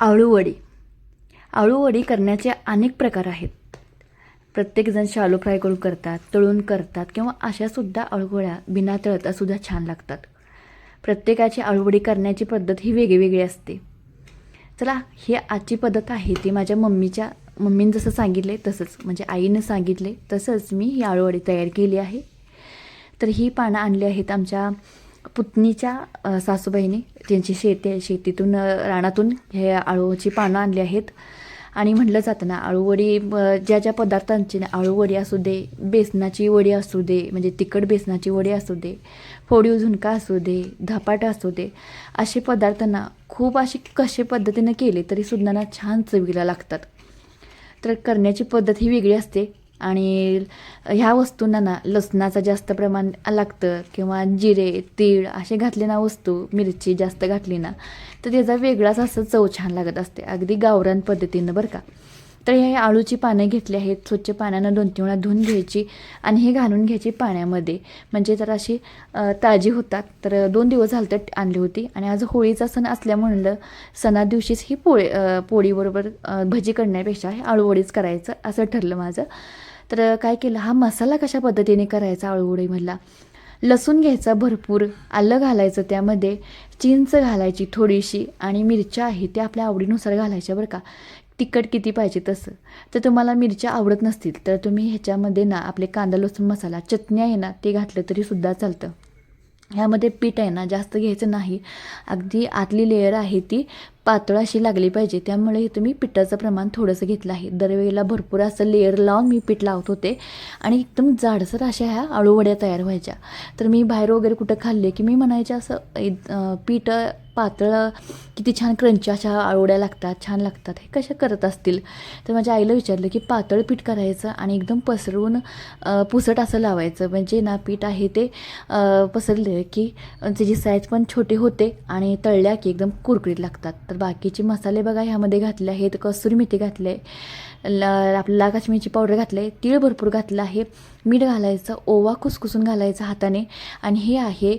आळूवडी. आळूवडी करण्याचे अनेक प्रकार आहेत. प्रत्येकजण शालो फ्राय करून करतात, तळून करतात किंवा अशासुद्धा आळूवड्या बिना तळता सुद्धा छान लागतात. प्रत्येकाची आळूवडी करण्याची पद्धत ही वेगळी असते. चला, ही आजची पद्धत आहे ती माझ्या मम्मीने जसं सांगितले तसंच, म्हणजे आईनं सांगितले तसंच मी ही आळूवडी तयार केली आहे. तर ही पानं आणली आहेत आमच्या पुतणीच्या सासूबाईने. त्यांची शेती आहे, शेतीतून रानातून हे आळूची पानं आणली आहेत. आणि म्हटलं जातं ना, आळूवडी ज्या ज्या पदार्थांची ना, आळूवडी असू दे, बेसनाची वडी असू दे, म्हणजे तिखट बेसनाची वडी असू दे, फोडीव झुणका असू दे, धपाटा असू दे, असे पदार्थ ना खूप असे कशा पद्धतीने केले तरीसुद्धा ना छान चवीला लागतात. तर करण्याची पद्धत ही वेगळी असते. आणि ह्या वस्तूंना ना लसणाचं जास्त प्रमाण लागतं किंवा जिरे तीळ असे घातले ना, वस्तू मिरची जास्त घातली ना तर त्याचा वेगळाच असं चव छान लागत असते, अगदी गावरान पद्धतीनं बरं का. तर हे आळूची पानं घेतली आहेत, स्वच्छ पाण्यानं 2-3 वेळा धुवून घ्यायची आणि हे घालून घ्यायची पाण्यामध्ये, म्हणजे जर अशी ताजी होतात. तर 2 दिवस झालं तर आणली होती आणि आज होळीचा सण असल्यामुळं सणा दिवशीच ही पोळीबरोबर भजी करण्यापेक्षा हे आळूवडीच करायचं असं ठरलं माझं. तर काय केलं, हा मसाला कशा पद्धतीने करायचा आळूवडीमधला. लसूण घ्यायचा भरपूर, आलं घालायचं, त्यामध्ये चिंच घालायची थोडीशी आणि मिरच्या आहे त्या आपल्या आवडीनुसार घालायच्या बरं का. तिखट किती पाहिजे तसं. तर तुम्हाला मिरच्या आवडत नसतील तर तुम्ही ह्याच्यामध्ये ना आपले कांदा लसूण मसाला चटणी आहे ना ते घातलं तरीसुद्धा चालतं. ह्यामध्ये पीठ आहे ना जास्त घ्यायचं नाही, अगदी आतली लेयर आहे ती पातळ अशी लागली पाहिजे, त्यामुळे तुम्ही पिठाचं प्रमाण थोडंसं घेतलं आहे. दरवेळेला भरपूर असं लेयर लावून मी पीठ लावत होते आणि एकदम जाडसर अशा ह्या आळूवड्या तयार व्हायच्या. तर मी बाहेर वगैरे कुठं खाल्ले की मी म्हणायचे असं पीठ पातळ किती छान क्रंची अशा आळूवड्या लागतात, छान लागतात, हे कशा करत असतील. तर माझ्या आईला विचारलं की पातळ पीठ करायचं आणि एकदम पसरवून पुसट असं लावायचं, म्हणजे ना पीठ आहे ते पसरले की त्याची साईज पण छोटे होते आणि तळल्या की एकदम कुरकुरीत लागतात. तर बाकीचे मसाले बघा ह्यामध्ये घातले आहेत, कसुरी मेथी घातले, आपलं लाल काश्मीरची पावडर घातले, तीळ भरपूर घातलं आहे, मीठ घालायचं, ओवा कुसकुसून घालायचा हाताने. आणि हे आहे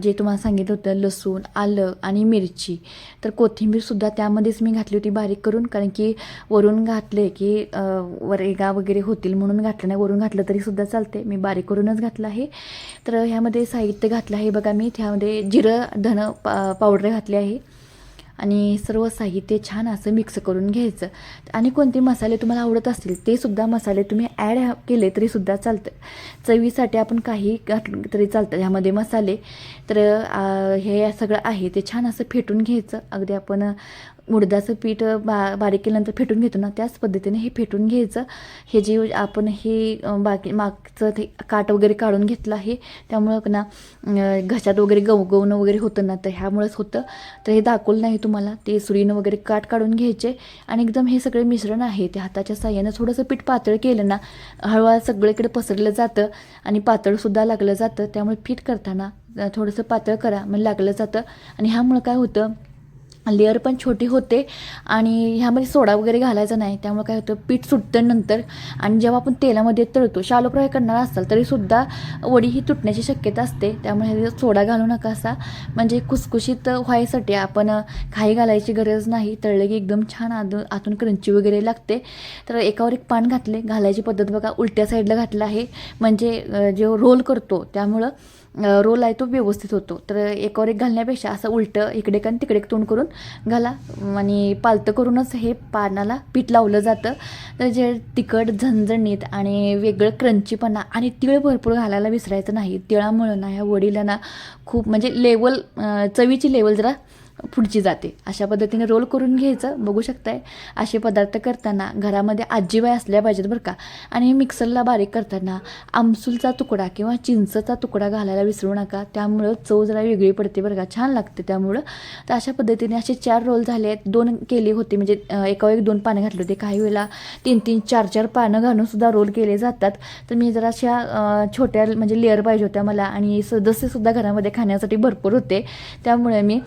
जे तुम्हाला सांगितलं होतं लसूण आलं आणि मिरची. तर कोथिंबीरसुद्धा त्यामध्येच मी घातली होती बारीक करून, कारण की वरून घातले की रेगा वगैरे होतील म्हणून घातलं नाही, वरून घातलं तरीसुद्धा चालते, मी बारीक करूनच घातलं आहे. तर ह्यामध्ये साहित्य घातलं आहे बघा मी, त्यामध्ये जिरं धन पावडर घातले आहे आणि सर्व साहित्य छान असं मिक्स करून घ्यायचं. आणि कोणते मसाले तुम्हाला आवडत असतील ते सुद्धा मसाले तुम्ही ॲड केले तरीसुद्धा चालतं. चवीसाठी आपण काही घातलं तरी चालतं ह्यामध्ये मसाले. तर हे सगळं आहे ते छान असं फेटून घ्यायचं, अगदी आपण उडदाचं पीठ बारीक केल्यानंतर फेटून घेतो ना त्याच पद्धतीने हे फेटून घ्यायचं. हे जे आपण हे मागचं ते काट वगैरे काढून घेतलं आहे, त्यामुळं ना घशात वगैरे गवगवणं वगैरे होतं ना, तर ह्यामुळेच होतं. तर हे दाखवलं नाही तुम्हाला, ते सुरीनं वगैरे काट काढून घ्यायचे आणि एकदम हे सगळे मिश्रण आहे ते हाताच्या साह्यानं थोडंसं पीठ पातळ केलं ना हळूहळू सगळीकडे पसरलं जातं आणि पातळसुद्धा लागलं जातं. त्यामुळे पीठ करताना थोडंसं पातळ करा, म्हणजे लागलं जातं. आणि ह्यामुळं काय होतं, लेअर पण छोटी होते आणि ह्यामध्ये सोडा वगैरे घालायचा नाही, त्यामुळे काय होतं पीठ सुटतं नंतर. आणि जेव्हा आपण तेलामध्ये तळतो, शालो फ्राय करणार असाल तरीसुद्धा वडी ही तुटण्याची शक्यता असते, त्यामुळे सोडा घालू नका असा, म्हणजे खुसखुशीत व्हायसाठी आपण खाई घालायची गरज नाही. तळलं की एकदम छान आतून क्रंची वगैरे लागते. तर एकावर एक पान घातले, घालायची पद्धत बघा उलट्या साईडला घातलं आहे, म्हणजे जे रोल करतो त्यामुळं रोल आहे तो व्यवस्थित होतो. तर एकावर एक घालण्यापेक्षा असं उलटं इकडे आणि तिकडे तोंड करून घाला आणि पालतं करूनच हे पानाला पीठ लावलं जातं. तर जे तिखट झणझणीत आणि वेगळं क्रंचीपणा आणि तीळ भरपूर घालायला विसरायचं नाही. तिळामुळं ना ह्या वडीला ना खूप म्हणजे चवीची लेवल जरा पुढची जाते. अशा पद्धतीने रोल करून घ्यायचं. बघू शकताय असे पदार्थ करताना घरामध्ये आजीबाई असल्या पाहिजेत बरं का. आणि मिक्सरला बारीक करताना आमसूलचा तुकडा किंवा चिंचचा तुकडा घालायला विसरू नका, त्यामुळं चव जरा वेगळी पडते बरं का, छान लागते त्यामुळं. तर अशा पद्धतीने असे 4 रोल झाले आहेत. 2 केले होते, म्हणजे एकावर एक 2 पानं घातले होते, काही वेळेला 3-3 4-4 पानं घालून सुद्धा रोल केले जातात. तर मी जरा अशा छोट्या म्हणजे लेअर पाहिजे होत्या मला आणि सदस्यसुद्धा घरामध्ये खाण्यासाठी भरपूर होते, त्यामुळे मी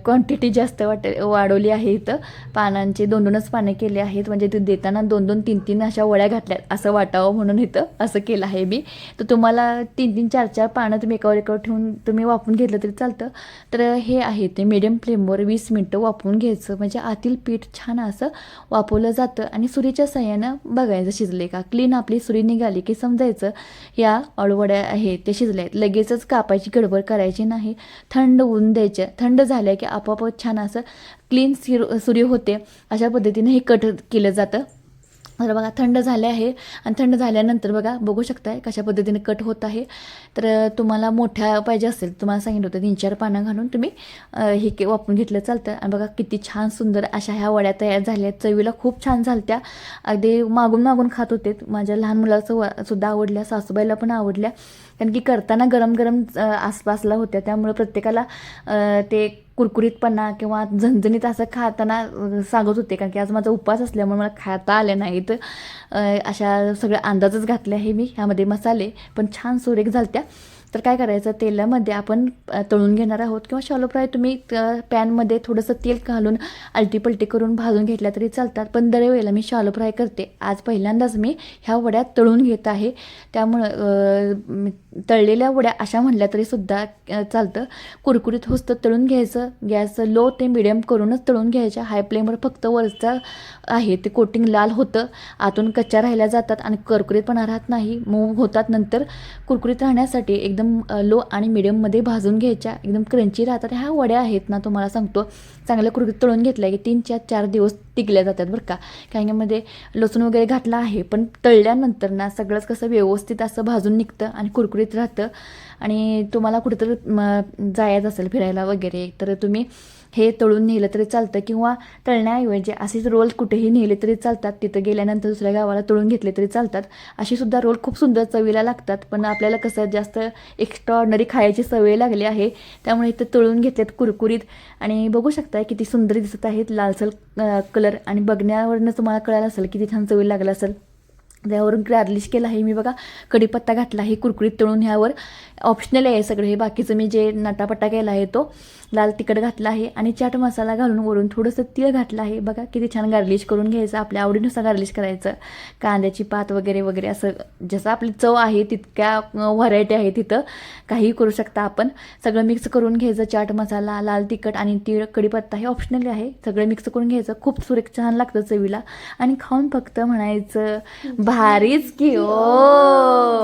क्वांटिटी जास्त वाढवली आहे इथं. पानांचे 2-2च पाने केले आहेत, म्हणजे ते देताना 2-2, 3-3 अशा वड्या घातल्यात असं वाटावं म्हणून इथं असं केलं आहे मी. तर तुम्हाला 3-3, 4-4 पानं तुम्ही एकावर ठेवून तुम्ही वाफवून घेतलं तरी चालतं. तर हे आहे ते मीडियम फ्लेमवर 20 मिनटं वाफवून घ्यायचं, म्हणजे आतील पीठ छान असं वाफवलं जातं. आणि सुरीच्या साह्यानं बघायचं शिजले का. क्लीन आपली सुरी निघाली की समजायचं या अळूवड्या आहेत ते शिजले आहेत. लगेचच कापायची गडबड करायची नाही, थंड होऊन द्यायच्या. थंड झाल्या की आपोआप छान असं क्लीन सुरी होते. अशा पद्धतीने हे कट केलं जातं. तर बघा थंड झाले आहे, आणि थंड झाल्यानंतर बघू शकताय कशा पद्धतीने कट होत आहे. तर तुम्हाला मोठ्या पाहिजे असेल, तुम्हाला सांगितलं होतं 3-4 पानं घालून तुम्ही हे वापरून घेतलं चालतं. आणि बघा किती छान सुंदर अशा ह्या वड्या तयार झाल्या. चवीला खूप छान झालत्या, अगदी मागून मागून खात होते. माझ्या लहान मुलाचं सुद्धा आवडल्या, सासूबाईला पण आवडल्या, कारण की करताना गरम गरम आसपासला होत्या, त्यामुळे प्रत्येकाला ते कुरकुरीतपणा किंवा झणझणीत असं खाताना सांगत होते. कारण की आज माझा उपवास असल्यामुळे मला खाता आले नाहीत. अशा सगळ्या अंदाजच घातले आहे मी ह्यामध्ये मसाले, पण छान सुरेख झालत्या. तर काय करायचं, तेलामध्ये आपण तळून घेणार आहोत, किंवा शॅलो फ्राय तुम्ही पॅनमध्ये थोडंसं तेल घालून आलटीपलटी करून भाजून घेतल्या तरी चालतात. पण दरवेळेला मी शॅलो फ्राय करते, आज पहिल्यांदाच मी ह्या वड्या तळून घेत आहे. त्यामुळं तळलेल्या वड्या अशा म्हणल्या तरी सुद्धा चालतं. कुरकुरीत होतं तळून घ्यायचं. गॅस लो ते मिडियम करूनच तळून घ्यायच्या. हाय फ्लेमवर फक्त वरचा आहे ते कोटिंग लाल होतं, आतून कच्च्या राहिल्या जातात आणि कुरकुरीतपणा राहत नाही, मऊ होतात. नंतर कुरकुरीत राहण्यासाठी एकदम लो आणि मिडियममध्ये भाजून घ्यायच्या, एकदम क्रंची राहतात. ह्या वड्या आहेत ना, तुम्हाला सांगतो चांगल्या कुरकुरीत तळून घेतल्या की 3-4 दिवस टिकल्या जातात बरं का. कारण मध्ये लसूण वगैरे घातला आहे, पण तळल्यानंतर ना सगळंच कसं व्यवस्थित असं भाजून निघतं आणि कुरकुरीत राहतं. आणि तुम्हाला कुठेतरी जायचं असेल फिरायला वगैरे, तर तुम्ही हे तळून नेलं तरी चालतं, किंवा तळण्याऐवजी असेच रोल कुठेही नेले तरी चालतात. तिथं गेल्यानंतर दुसऱ्या गावाला तळून घेतले तरी चालतात. अशी सुद्धा रोल खूप सुंदर चवीला लागतात. पण आपल्याला कसं जास्त एक्स्ट्रा ऑर्डिनरी खायची सवय लागली आहे, त्यामुळे इथं तळून घेतलेत कुरकुरीत. आणि बघू शकता किती सुंदर दिसत आहेत, लालसर कलर. आणि बघण्यावरनं तुम्हाला कळालं असेल किती छान चवीला लागलं असेल. त्यावरून गार्निश केलं आहे मी, बघा कढीपत्ता घातला आहे कुरकुरीत तळून. ह्यावर ऑप्शनल आहे सगळं हे, बाकीचं मी जे नटापट्टा केला आहे तो लाल तिखट घातला आहे, आणि चाट मसाला घालून वरून थोडंसं तीळ घातलं आहे. बघा किती छान गार्निश करून घ्यायचं, आपल्या आवडीनुसार गार्निश करायचं. कांद्याची पात वगैरे वगैरे असं जसं आपली चव आहे तितक्या व्हरायटी आहे तिथं, काहीही करू शकता आपण. सगळं मिक्स करून घ्यायचं. चाट मसाला, लाल तिखट आणि तीळ, कढीपत्ता हे ऑप्शनल आहे. सगळं मिक्स करून घ्यायचं. खूप सुरेख छान लागतं चवीला, आणि खाऊन फक्त म्हणायचं भारीच की ओ.